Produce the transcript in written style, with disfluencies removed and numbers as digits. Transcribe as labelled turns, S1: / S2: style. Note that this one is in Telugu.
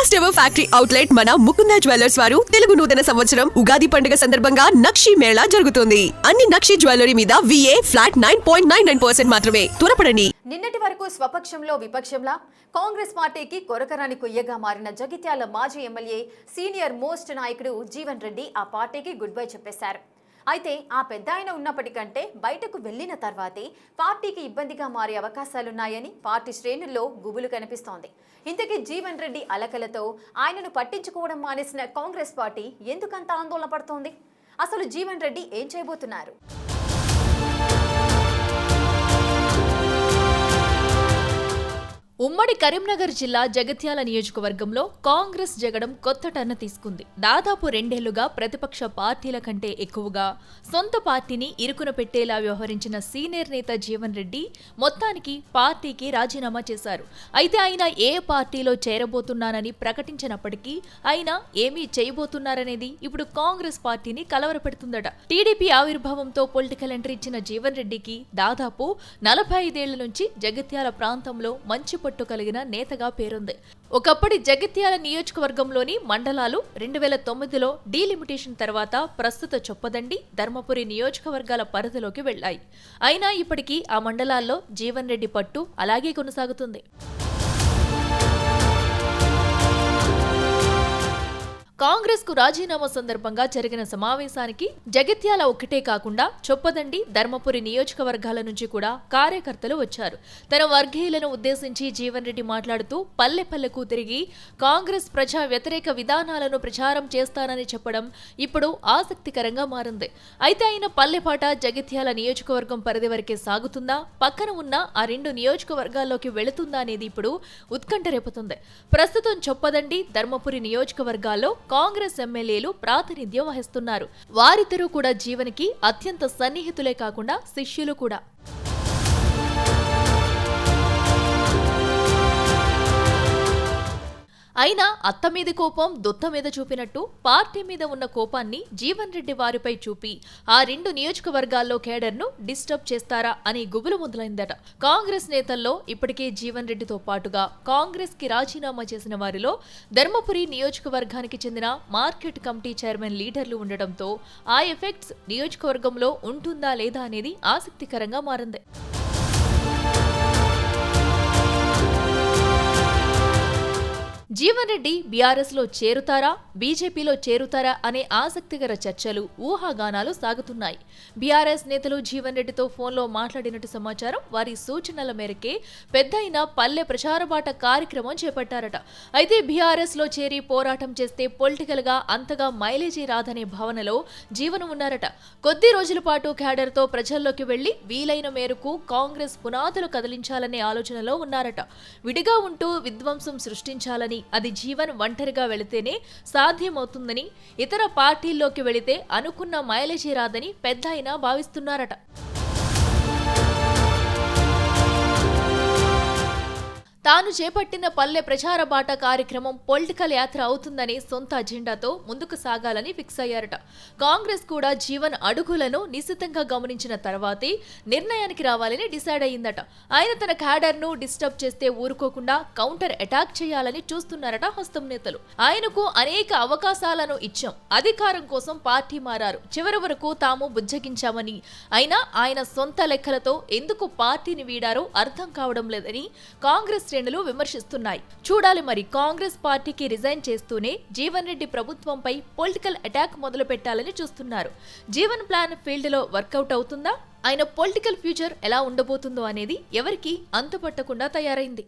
S1: ఫస్ట్ ఎవర్ ఫ్యాక్టరీ అవుట్లెట్ మన ముకుంద జ్యువెలర్స్ వారు తెలుగు నూతన సంవత్సరం ఉగాది పండుగ సందర్భంగా నక్షి మేళా జరుగుతుంది. అన్ని నక్షి జ్యువెలరీ మీద VA ఫ్లాట్ 9.99% మాత్రమే. త్వరపడండి.
S2: నిన్నటి వరకు స్వపక్షంలో విపక్షంలా కాంగ్రెస్ పార్టీకి కొరకరాని కొయ్యగా మారిన జగిత్యాల మాజీ ఎమ్మెల్యే సీనియర్ మోస్ట్ నాయకుడు జీవన్ రెడ్డి ఆ పార్టీకి గుడ్ బై చెప్పేశారు. అయితే ఆ పెద్ద ఆయన ఉన్నప్పటికంటే బయటకు వెళ్లిన తర్వాతే పార్టీకి ఇబ్బందిగా మారే అవకాశాలున్నాయని పార్టీ శ్రేణుల్లో గుబులు కనిపిస్తోంది. ఇంతకీ జీవన్ రెడ్డి అలకలతో ఆయనను పట్టించుకోవడం మానేసిన కాంగ్రెస్ పార్టీ ఎందుకంత ఆందోళన పడుతోంది? అసలు జీవన్ రెడ్డి ఏం చేయబోతున్నారు?
S3: ఉమ్మడి కరీంనగర్ జిల్లా జగిత్యాల నియోజకవర్గంలో కాంగ్రెస్ జగడం కొత్త టర్న్ తీసుకుంది. దాదాపు 2 ఏళ్లుగా ప్రతిపక్ష పార్టీల కంటే ఎక్కువగా సొంత పార్టీని ఇరుకున పెట్టేలా వ్యవహరించిన సీనియర్ నేత జీవన్ రెడ్డి మొత్తానికి పార్టీకి రాజీనామా చేశారు. అయితే ఆయన ఏ పార్టీలో చేరబోతున్నానని ప్రకటించినప్పటికీ ఆయన ఏమీ చేయబోతున్నారనేది ఇప్పుడు కాంగ్రెస్ పార్టీని కలవరపెడుతుందట. టీడీపీ ఆవిర్భావంతో పొలిటికల్ ఎంట్రీ ఇచ్చిన జీవన్ రెడ్డికి దాదాపు 45 ఏళ్ల నుంచి జగిత్యాల ప్రాంతంలో మంచి పట్టు కలిగిన నేతగా పేరుంది. ఒకప్పటి జగిత్యాల నియోజకవర్గంలోని మండలాలు 2009లో డీలిమిటేషన్ తర్వాత ప్రస్తుత చొప్పదండి, ధర్మపురి నియోజకవర్గాల పరిధిలోకి వెళ్లాయి. అయినా ఇప్పటికీ ఆ మండలాల్లో జీవన్ రెడ్డి పట్టు అలాగే కొనసాగుతుంది. కాంగ్రెస్ కు రాజీనామా సందర్భంగా జరిగిన సమావేశానికి జగిత్యాల ఒక్కటే కాకుండా చొప్పదండి, ధర్మపురి నియోజకవర్గాల నుంచి కూడా కార్యకర్తలు వచ్చారు. తన వర్గీయులను ఉద్దేశించి జీవన్ రెడ్డి మాట్లాడుతూ పల్లె పల్లెకు తిరిగి కాంగ్రెస్ ప్రజా వ్యతిరేక విధానాలను ప్రచారం చేస్తానని చెప్పడం ఇప్పుడు ఆసక్తికరంగా మారింది. అయితే ఆయన పల్లెపాట జగిత్యాల నియోజకవర్గం పరిధి వరకే సాగుతుందా, పక్కన ఉన్న ఆ 2 నియోజకవర్గాల్లోకి వెళుతుందా అనేది ఇప్పుడు ఉత్కంఠ రేపుతుంది. ప్రస్తుతం చొప్పదండి, ధర్మపురి నియోజకవర్గాల్లో కాంగ్రెస్ ఎమ్మెల్యేలు ప్రాతినిధ్యం వహిస్తున్నారు. వారిద్దరూ కూడా జీవన్కి అత్యంత సన్నిహితులే కాకుండా శిష్యులు కూడా. అయినా అత్త మీద కోపం దొత్త మీద చూపినట్టు పార్టీ మీద ఉన్న కోపాన్ని జీవన్ రెడ్డి వారిపై చూపి ఆ 2 నియోజకవర్గాల్లో కేడర్ను డిస్టర్బ్ చేస్తారా అని గుబులు మొదలైందట. కాంగ్రెస్ నేతల్లో ఇప్పటికే జీవన్ రెడ్డితో పాటుగా కాంగ్రెస్ కి రాజీనామా చేసిన వారిలో ధర్మపురి నియోజకవర్గానికి చెందిన మార్కెట్ కమిటీ చైర్మన్ లీడర్లు ఉండడంతో ఆ ఎఫెక్ట్స్ నియోజకవర్గంలో ఉంటుందా లేదా అనేది ఆసక్తికరంగా మారింది. జీవన్ రెడ్డి బీఆర్ఎస్ లో చేరుతారా, బీజేపీలో చేరుతారా అనే ఆసక్తికర చర్చలు, ఊహాగానాలు సాగుతున్నాయి. బీఆర్ఎస్ నేతలు జీవన్ రెడ్డితో ఫోన్లో మాట్లాడినట్టు సమాచారం. వారి సూచనల మేరకే పెద్దయిన పల్లె ప్రచారబాట కార్యక్రమం చేపట్టారట. అయితే బీఆర్ఎస్ లో చేరి పోరాటం చేస్తే పొలిటికల్ గా అంతగా మైలేజీ రాదనే భావనలో జీవన్ ఉన్నారట. కొద్ది రోజుల పాటు క్యాడర్ తో ప్రజల్లోకి వెళ్లి వీలైన మేరకు కాంగ్రెస్ పునాదులు కదిలించాలనే ఆలోచనలో ఉన్నారట. విడిగా ఉంటూ విధ్వంసం సృష్టించాలని, అది జీవన్ ఒంటరిగా వెళితేనే సాధ్యమవుతుందని, ఇతర పార్టీల్లోకి వెళితే అనుకున్న మైలేజీ రాదని పెద్దాయన భావిస్తున్నారట. తాను చేపట్టిన పల్లె ప్రచార బాట కార్యక్రమం పొలిటికల్ యాత్ర అవుతుందని సొంత అజెండాతో ముందుకు సాగాలని ఫిక్స్ అయ్యారట. కాంగ్రెస్ కూడా జీవన్ అడుగులను నిశితంగా గమనించిన తర్వాతే నిర్ణయానికి రావాలని డిసైడ్ అయ్యిందట. ఆయన తన క్యాడర్ను డిస్టర్బ్ చేస్తే ఊరుకోకుండా కౌంటర్ అటాక్ చేయాలని చూస్తున్నారట హస్తం నేతలు. ఆయనకు అనేక అవకాశాలను ఇచ్చాం, అధికారం కోసం పార్టీ మారారు, చివరి వరకు తాము బుజ్జగించామని, అయినా ఆయన సొంత లెక్కలతో ఎందుకు పార్టీని వీడారో అర్థం కావడం లేదని కాంగ్రెస్ శ్రేణులు విమర్శిస్తున్నాయి. చూడాలి మరి, కాంగ్రెస్ పార్టీకి రిజైన్ చేస్తూనే జీవన్ రెడ్డి ప్రభుత్వంపై పొలిటికల్ అటాక్ మొదలు పెట్టాలని చూస్తున్నారు. జీవన్ ప్లాన్ ఫీల్డ్ లో వర్కౌట్ అవుతుందా, ఆయన పొలిటికల్ ఫ్యూచర్ ఎలా ఉండబోతుందో అనేది ఎవరికీ అంతుపట్టకుండా తయారైంది.